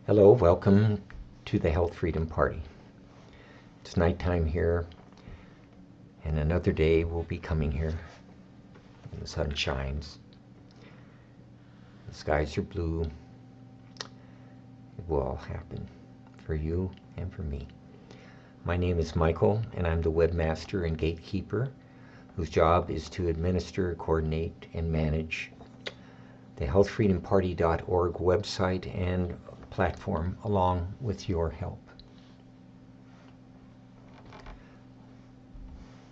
Hello, welcome to the Health Freedom Party. It's nighttime here, and another day will be coming here. And the sun shines. The skies are blue. It will all happen for you and for me. My name is Michael, and I'm the webmaster and gatekeeper whose job is to administer, coordinate, and manage the healthfreedomparty.org website and platform along with your help.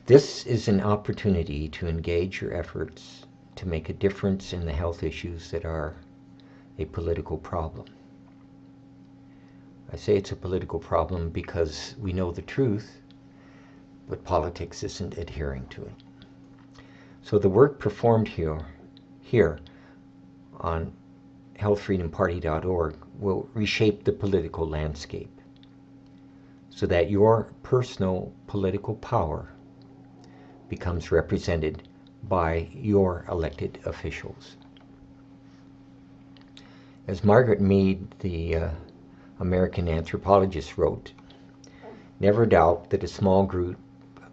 This is an opportunity to engage your efforts to make a difference in the health issues that are a political problem. I say it's a political problem because we know the truth, but politics isn't adhering to it. So the work performed here on healthfreedomparty.org will reshape the political landscape so that your personal political power becomes represented by your elected officials. As Margaret Mead, the American anthropologist, wrote, "Never doubt that a small group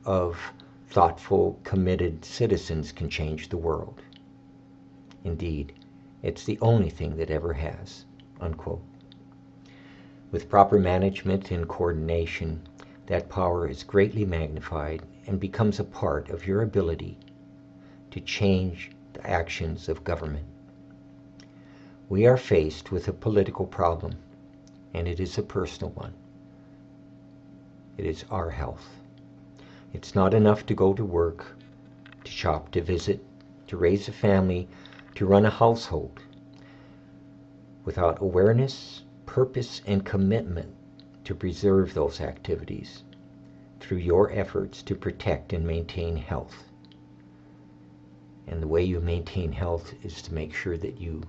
of thoughtful, committed citizens can change the world. Indeed, it's the only thing that ever has," unquote. With proper management and coordination, that power is greatly magnified and becomes a part of your ability to change the actions of government. We are faced with a political problem, and it is a personal one. It is our health. It's not enough to go to work, to shop, to visit, to raise a family, to run a household. Without awareness, purpose, and commitment to preserve those activities through your efforts to protect and maintain health. And the way you maintain health is to make sure that you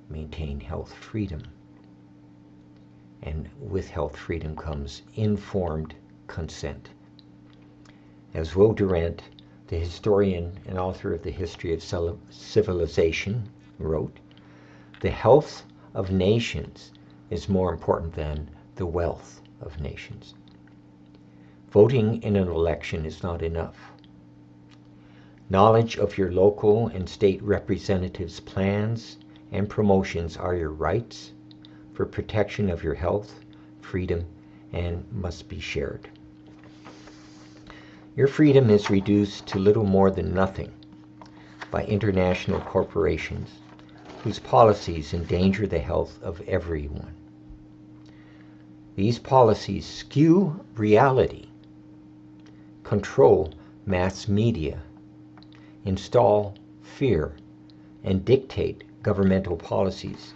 maintain health freedom. And with health freedom comes informed consent. As Will Durant, the historian and author of the History of Civilization, wrote, "The health of nations is more important than the wealth of nations." Voting in an election is not enough. Knowledge of your local and state representatives' plans and promotions are your rights for protection of your health, freedom, and must be shared. Your freedom is reduced to little more than nothing by international corporations whose policies endanger the health of everyone. These policies skew reality, control mass media, install fear, and dictate governmental policies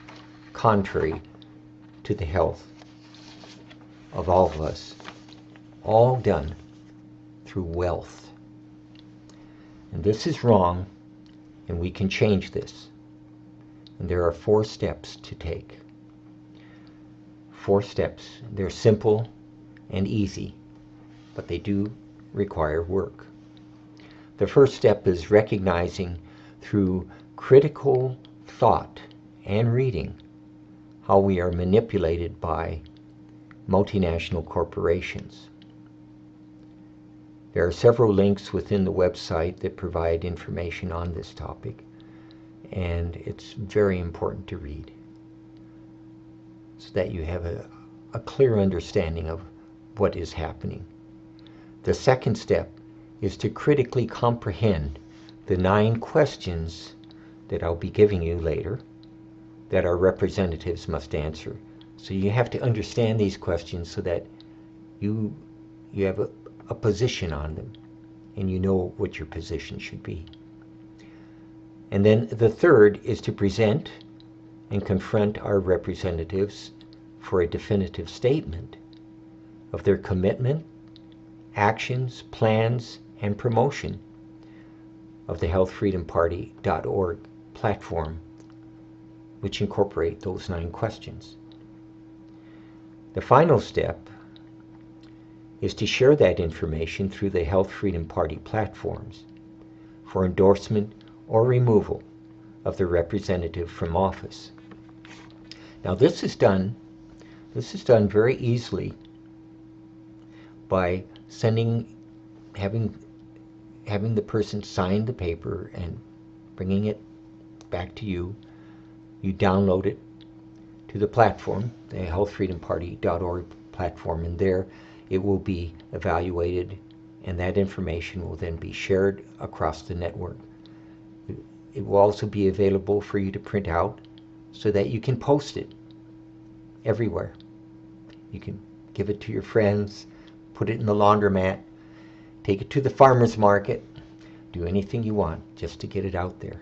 contrary to the health of all of us, all done through wealth. And this is wrong, and we can change this. And there are 4 steps to take. 4 steps. They're simple and easy, but they do require work. The first step is recognizing through critical thought and reading how we are manipulated by multinational corporations. There are several links within the website that provide information on this topic, and it's very important to read so that you have a clear understanding of what is happening. The second step is to critically comprehend the 9 questions that I'll be giving you later that our representatives must answer. So you have to understand these questions so that you have a position on them and you know what your position should be. And then the third is to present and confront our representatives for a definitive statement of their commitment, actions, plans, and promotion of the healthfreedomparty.org platform, which incorporate those 9 questions. The final step is to share that information through the Health Freedom Party platforms for endorsement or removal of the representative from office. Now, this is done This is done very easily by having the person sign the paper and bringing it back to you. You download it to the platform, the healthfreedomparty.org platform, and there it will be evaluated, and that information will then be shared across the network. It will also be available for you to print out so that you can post it everywhere. You can give it to your friends, put it in the laundromat, take it to the farmer's market, do anything you want just to get it out there.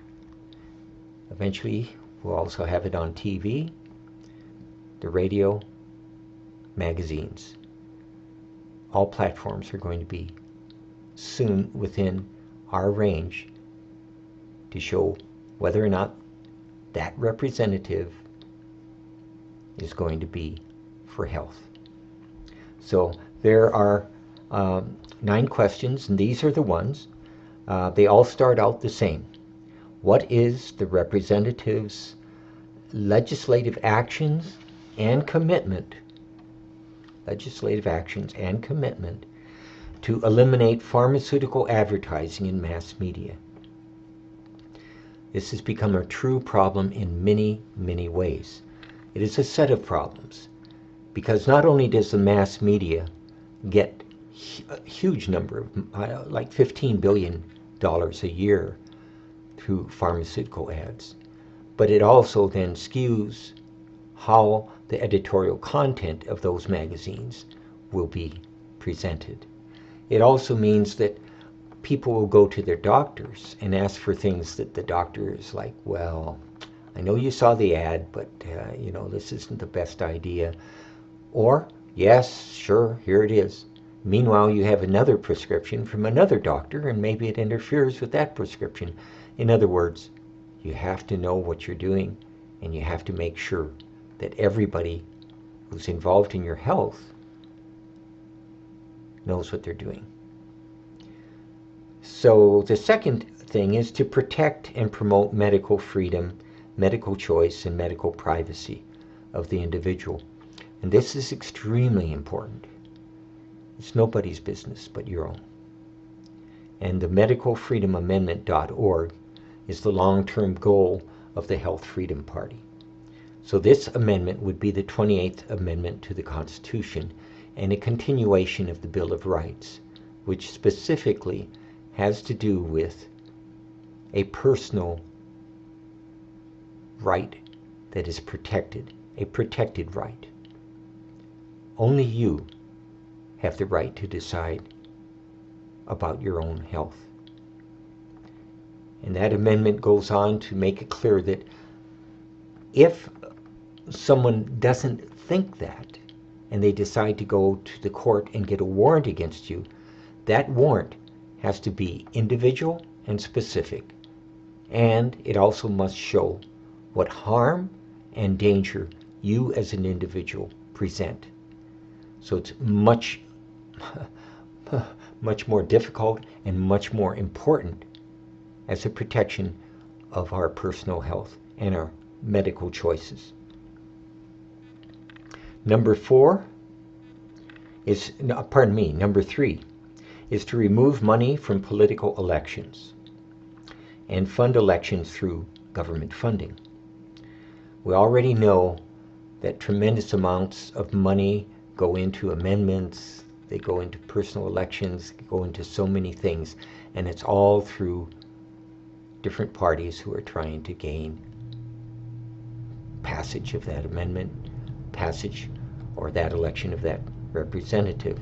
Eventually, we'll also have it on TV, the radio, magazines. All platforms are going to be soon within our range to show whether or not that representative is going to be for health. So there are 9 questions, and these are the ones. They all start out the same. What is the representative's legislative actions and commitment to eliminate pharmaceutical advertising in mass media? This has become a true problem in many, many ways. It is a set of problems, because not only does the mass media get a huge number of, like $15 billion a year through pharmaceutical ads, but it also then skews how the editorial content of those magazines will be presented. It also means that people will go to their doctors and ask for things that the doctor is like, well, I know you saw the ad, but this isn't the best idea. Or, yes, sure, here it is. Meanwhile, you have another prescription from another doctor, and maybe it interferes with that prescription. In other words, you have to know what you're doing, and you have to make sure that everybody who's involved in your health knows what they're doing. So the second thing is to protect and promote medical freedom, medical choice, and medical privacy of the individual. And this is extremely important. It's nobody's business but your own. And the medicalfreedomamendment.org is the long-term goal of the Health Freedom Party. So this amendment would be the 28th Amendment to the Constitution and a continuation of the Bill of Rights, which specifically has to do with a personal right that is protected, a protected right. Only you have the right to decide about your own health. And that amendment goes on to make it clear that if someone doesn't think that, and they decide to go to the court and get a warrant against you, that warrant has to be individual and specific. And it also must show what harm and danger you as an individual present. So it's much more difficult and much more important as a protection of our personal health and our medical choices. Number 3 is to remove money from political elections and fund elections through government funding. We already know that tremendous amounts of money go into amendments, they go into personal elections, go into so many things, and it's all through different parties who are trying to gain passage of that amendment, passage or that election of that representative.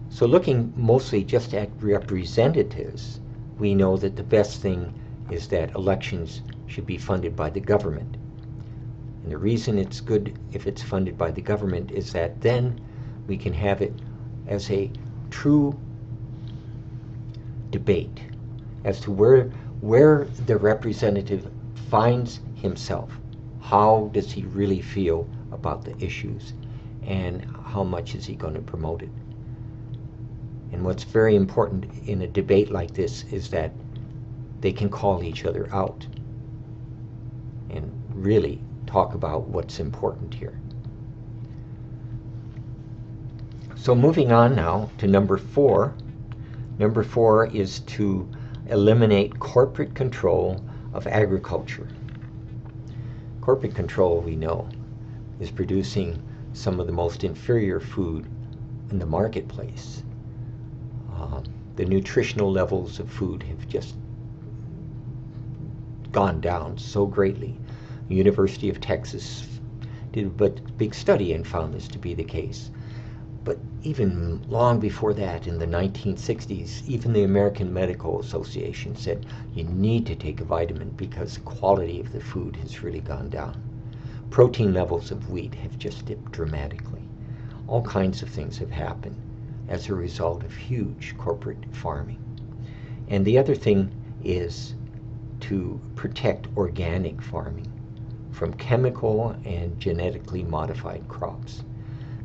So looking mostly just at representatives, we know that the best thing is that elections should be funded by the government. And the reason it's good if it's funded by the government is that then we can have it as a true debate as to where the representative finds himself. How does he really feel about the issues, and how much is he going to promote it? And what's very important in a debate like this is that they can call each other out and really talk about what's important here. So moving on now to number 4. Number 4 is to eliminate corporate control of agriculture. Corporate control, we know, is producing some of the most inferior food in the marketplace. The nutritional levels of food have just gone down so greatly. The University of Texas did a big study and found this to be the case. But even long before that, in the 1960s, even the American Medical Association said you need to take a vitamin because the quality of the food has really gone down. Protein levels of wheat have just dipped dramatically. All kinds of things have happened as a result of huge corporate farming. And the other thing is to protect organic farming from chemical and genetically modified crops.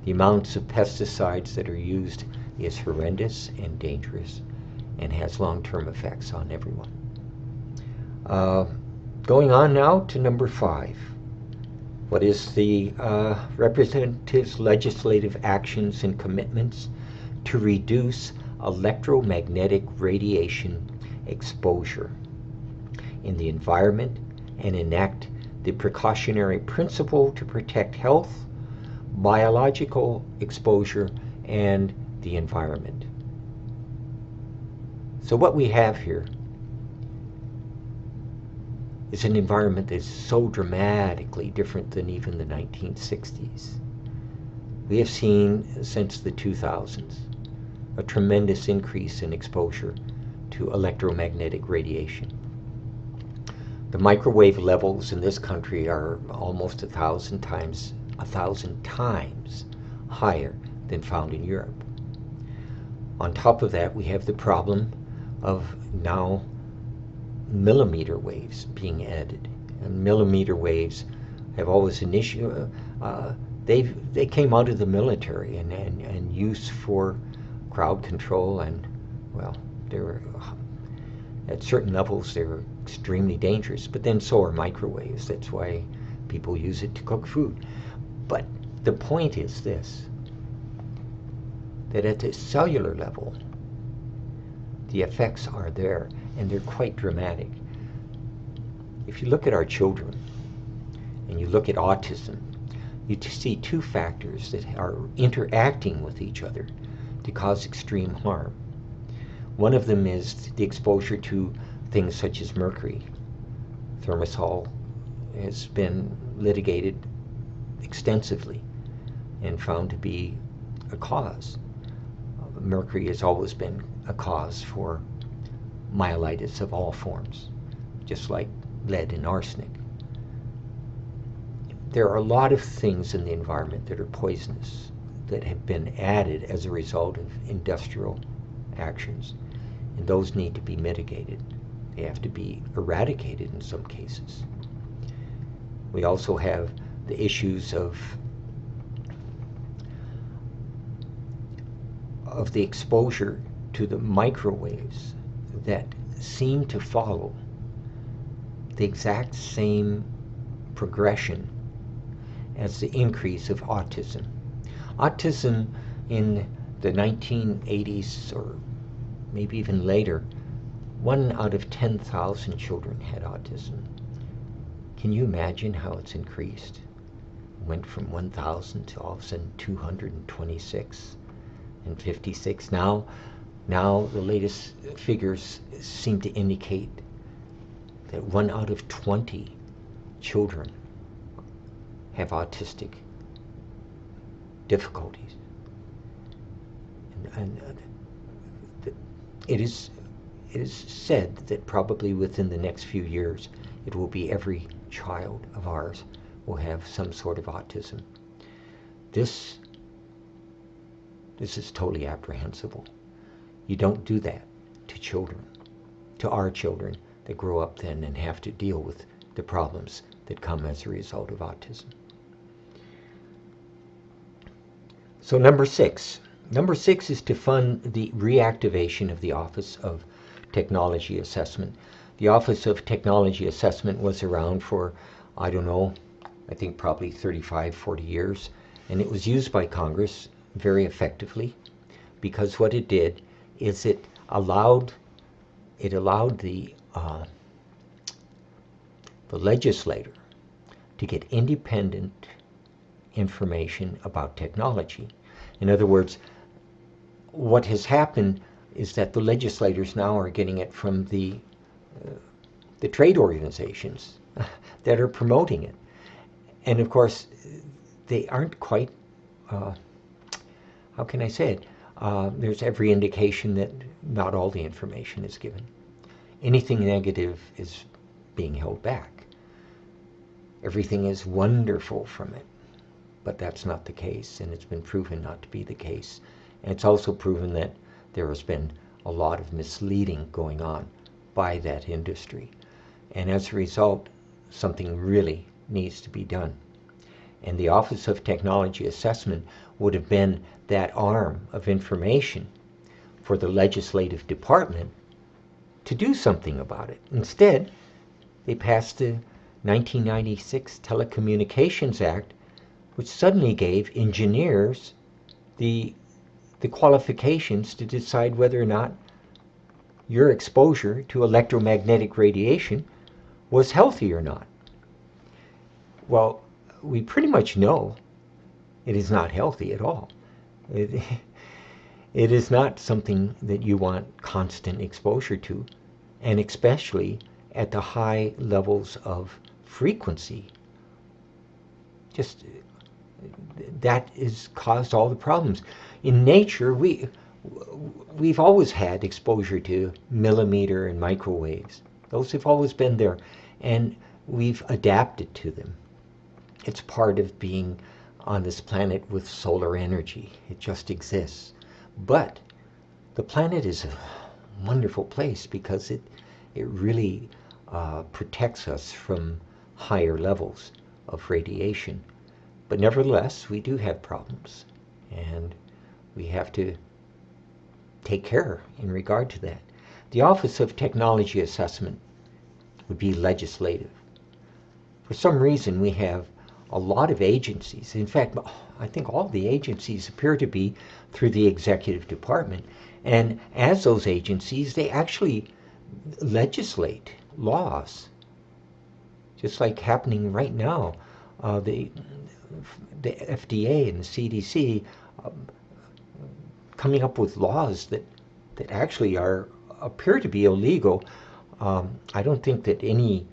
The amounts of pesticides that are used is horrendous and dangerous and has long-term effects on everyone. Going on now to number 5. What is the representatives' legislative actions and commitments to reduce electromagnetic radiation exposure in the environment and enact the precautionary principle to protect health, biological exposure, and the environment? So what we have here is an environment that is so dramatically different than even the 1960s. We have seen since the 2000s a tremendous increase in exposure to electromagnetic radiation. The microwave levels in this country are almost 1,000 times higher than found in Europe. On top of that, we have the problem of now millimeter waves being added. And millimeter waves have always an issue. They came out of the military and use for crowd control, and well, they were at certain levels they were extremely dangerous. But then so are microwaves. That's why people use it to cook food. But the point is this, that at the cellular level, the effects are there, and they're quite dramatic. If you look at our children, and you look at autism, you see two factors that are interacting with each other to cause extreme harm. One of them is the exposure to things such as mercury. Thimerosal has been litigated extensively and found to be a cause. Mercury has always been a cause for myelitis of all forms, just like lead and arsenic. There are a lot of things in the environment that are poisonous that have been added as a result of industrial actions, and those need to be mitigated. They have to be eradicated in some cases. We also have the issues of the exposure to the microwaves that seem to follow the exact same progression as the increase of autism. Autism in the 1980s, or maybe even later, 1 out of 10,000 children had autism. Can you imagine how it's increased? It went from 1,000 to all of a sudden 226 and 56. Now the latest figures seem to indicate that 1 out of 20 children have autistic difficulties. And it is said that probably within the next few years, it will be every child of ours will have some sort of autism. This is totally apprehensible. You don't do that to children, to our children that grow up then and have to deal with the problems that come as a result of autism. So number 6. Number 6 is to fund the reactivation of the Office of Technology Assessment. The Office of Technology Assessment was around for, I don't know, I think probably 35, 40 years, and it was used by Congress very effectively, because what it did is it allowed the legislator to get independent information about technology. In other words, what has happened is that the legislators now are getting it from the trade organizations that are promoting it. And of course, they aren't quite, how can I say it? There's every indication that not all the information is given. Anything negative is being held back. Everything is wonderful from it, but that's not the case, and it's been proven not to be the case. And it's also proven that there has been a lot of misleading going on by that industry. And as a result, something really needs to be done. And the Office of Technology Assessment would have been that arm of information for the legislative department to do something about it. Instead, they passed the 1996 Telecommunications Act, which suddenly gave engineers the qualifications to decide whether or not your exposure to electromagnetic radiation was healthy or not. Well, we pretty much know it is not healthy at all. It is not something that you want constant exposure to, and especially at the high levels of frequency. Just that has caused all the problems. In nature, we've always had exposure to millimeter and microwaves. Those have always been there, and we've adapted to them. It's part of being on this planet with solar energy. It just exists. But the planet is a wonderful place because it really protects us from higher levels of radiation. But nevertheless, we do have problems, and we have to take care in regard to that. The Office of Technology Assessment would be legislative. For some reason, we have a lot of agencies. In fact, I think all the agencies appear to be through the executive department. And as those agencies, they actually legislate laws, just like happening right now. The FDA and the CDC coming up with laws that actually appear to be illegal. I don't think that any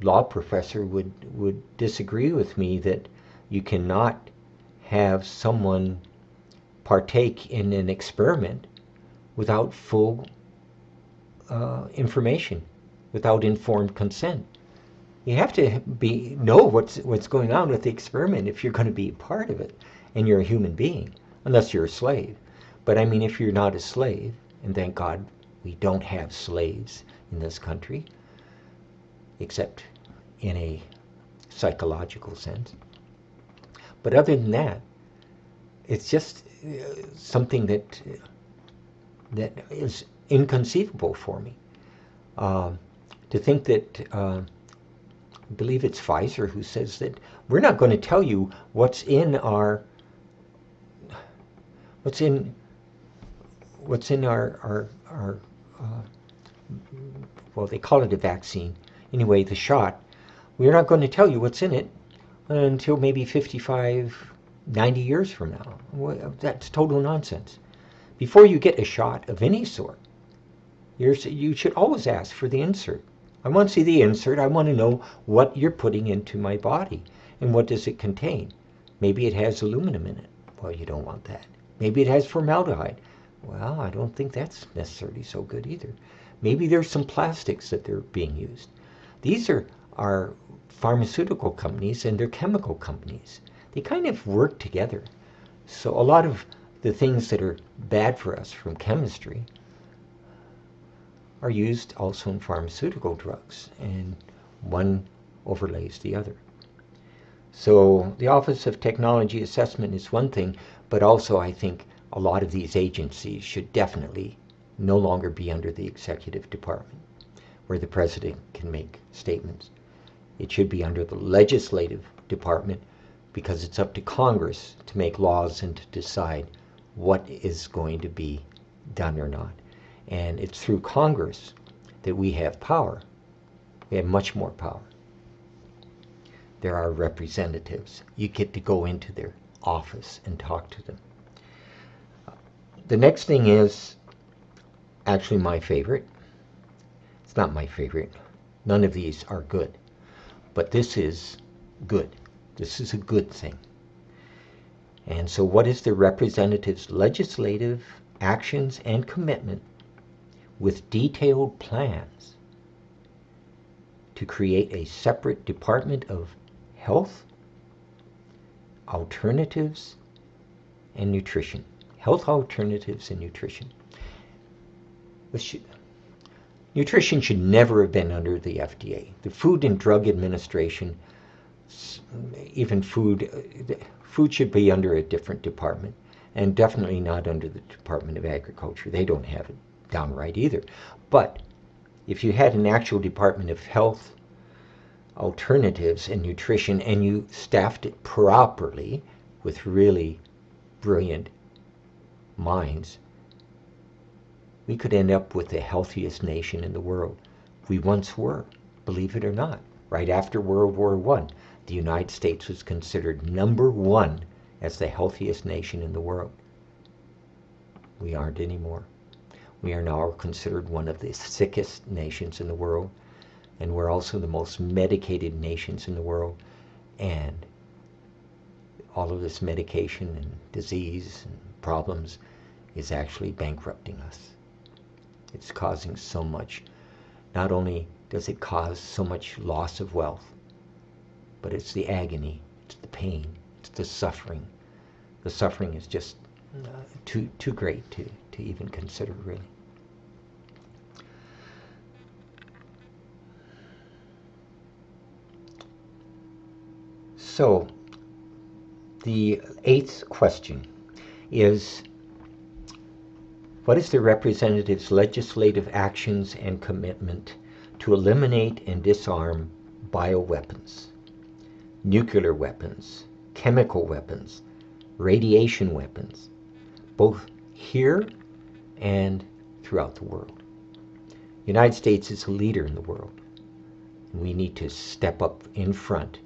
law professor would disagree with me that you cannot have someone partake in an experiment without full information, without informed consent. You have to know what's going on with the experiment if you're going to be a part of it, and you're a human being, unless you're a slave. But I mean, if you're not a slave, and thank God we don't have slaves in this country, except in a psychological sense. But other than that, it's just something that is inconceivable for me. To think that, I believe it's Pfizer who says that we're not going to tell you what's in our well, they call it a vaccine. Anyway, the shot. We're not going to tell you what's in it until maybe 55, 90 years from now. Well, that's total nonsense. Before you get a shot of any sort, you should always ask for the insert. I want to see the insert. I want to know what you're putting into my body and what does it contain. Maybe it has aluminum in it. Well, you don't want that. Maybe it has formaldehyde. Well, I don't think that's necessarily so good either. Maybe there's some plastics that they're being used. These are pharmaceutical companies and they're chemical companies. They kind of work together. So a lot of the things that are bad for us from chemistry are used also in pharmaceutical drugs, and one overlays the other. So the Office of Technology Assessment is one thing, but also I think a lot of these agencies should definitely no longer be under the executive department, where the president can make statements. It should be under the legislative department, because it's up to Congress to make laws and to decide what is going to be done or not. And it's through Congress that we have power. We have much more power. There are representatives. You get to go into their office and talk to them. The next thing is actually my favorite. It's not my favorite. None of these are good. But this is good. This is a good thing. And so what is the representative's legislative actions and commitment with detailed plans to create a separate Department of Health, Alternatives, and Nutrition? Health, alternatives, and nutrition. Nutrition should never have been under the FDA. The Food and Drug Administration, even food should be under a different department, and definitely not under the Department of Agriculture. They don't have it down right either. But if you had an actual Department of Health, Alternatives, and Nutrition, and you staffed it properly with really brilliant minds, we could end up with the healthiest nation in the world. We once were, believe it or not. Right after World War I, the United States was considered #1 as the healthiest nation in the world. We aren't anymore. We are now considered one of the sickest nations in the world, and we're also the most medicated nations in the world. And all of this medication and disease and problems is actually bankrupting us. It's causing so much. Not only does it cause so much loss of wealth, but it's the agony, it's the pain, it's the suffering. The suffering is just too great to even consider, really. So, the 8th question is, what is the representative's legislative actions and commitment to eliminate and disarm bioweapons, nuclear weapons, chemical weapons, radiation weapons, both here and throughout the world? The United States is a leader in the world, and we need to step up in front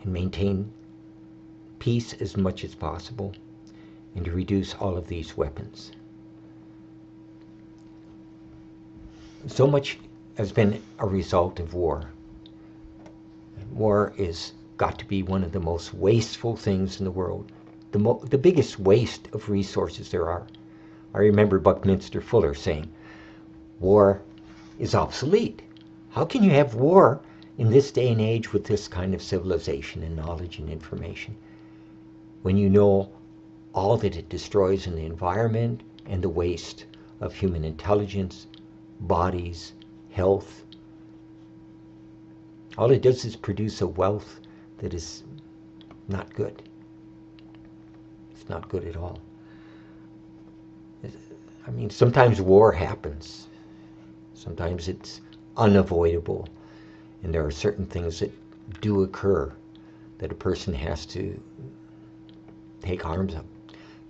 and maintain peace as much as possible, and to reduce all of these weapons. So much has been a result of war. War is got to be one of the most wasteful things in the world, the biggest waste of resources there are. I remember Buckminster Fuller saying, war is obsolete. How can you have war in this day and age with this kind of civilization and knowledge and information, when you know all that it destroys in the environment and the waste of human intelligence, bodies, health? All it does is produce a wealth that is not good. It's not good at all. I mean, sometimes war happens. Sometimes it's unavoidable. And there are certain things that do occur that a person has to take arms up.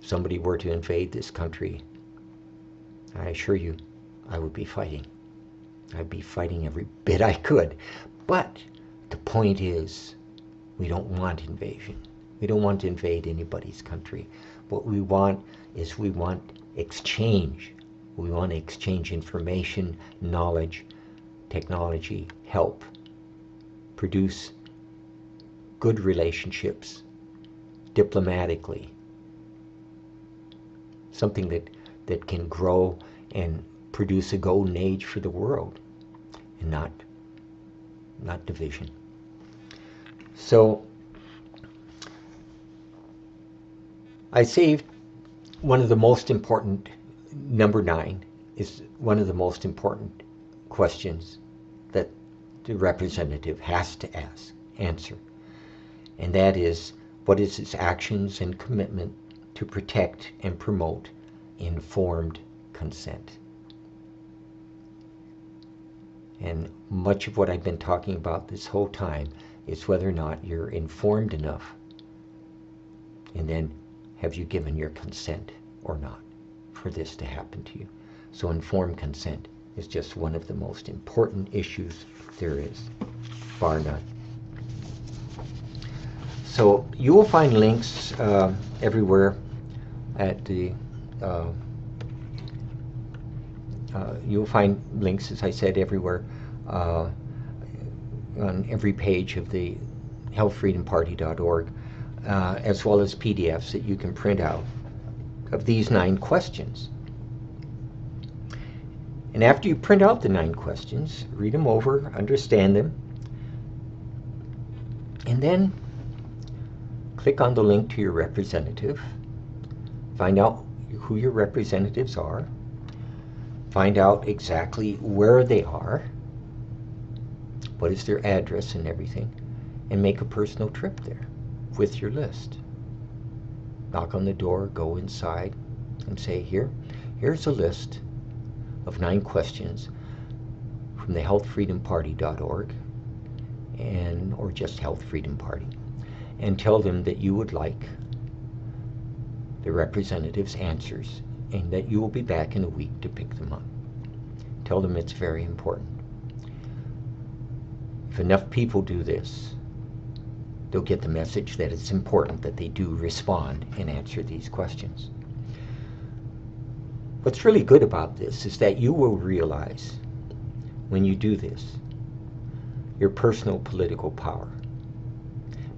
If somebody were to invade this country, I assure you, I would be fighting. I'd be fighting every bit I could. But the point is, we don't want invasion. We don't want to invade anybody's country. What we want is exchange. We want to exchange information, knowledge, technology, help, produce good relationships diplomatically, something that can grow and produce a golden age for the world, and not division. So I saved one of the most important, number 9 is one of the most important questions that the representative has to answer. And that is, what is its actions and commitment to protect and promote informed consent? And much of what I've been talking about this whole time is whether or not you're informed enough, and then have you given your consent or not for this to happen to you. So informed consent is just one of the most important issues there is, bar none. So you will find links everywhere at the you'll find links, as I said, everywhere on every page of the healthfreedomparty.org, as well as PDFs that you can print out of these 9 questions. And after you print out the 9 questions, read them over, understand them, and then click on the link to your representative, find out who your representatives are, find out exactly where they are, what is their address and everything, and make a personal trip there with your list. Knock on the door, go inside, and say, here's a list of 9 questions from the healthfreedomparty.org or just Health Freedom Party, and tell them that you would like the representative's answers and that you will be back in a week to pick them up. Tell them it's very important. If enough people do this, they'll get the message that it's important that they do respond and answer these questions. What's really good about this is that you will realize when you do this your personal political power.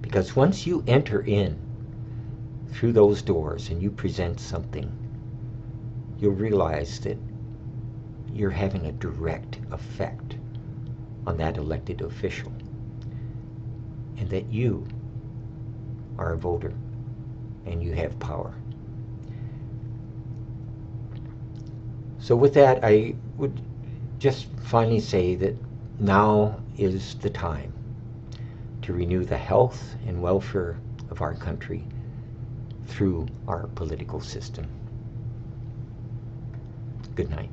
Because once you enter in through those doors and you present something, you'll realize that you're having a direct effect on that elected official, and that you are a voter and you have power. So with that, I would just finally say that now is the time to renew the health and welfare of our country through our political system. Good night.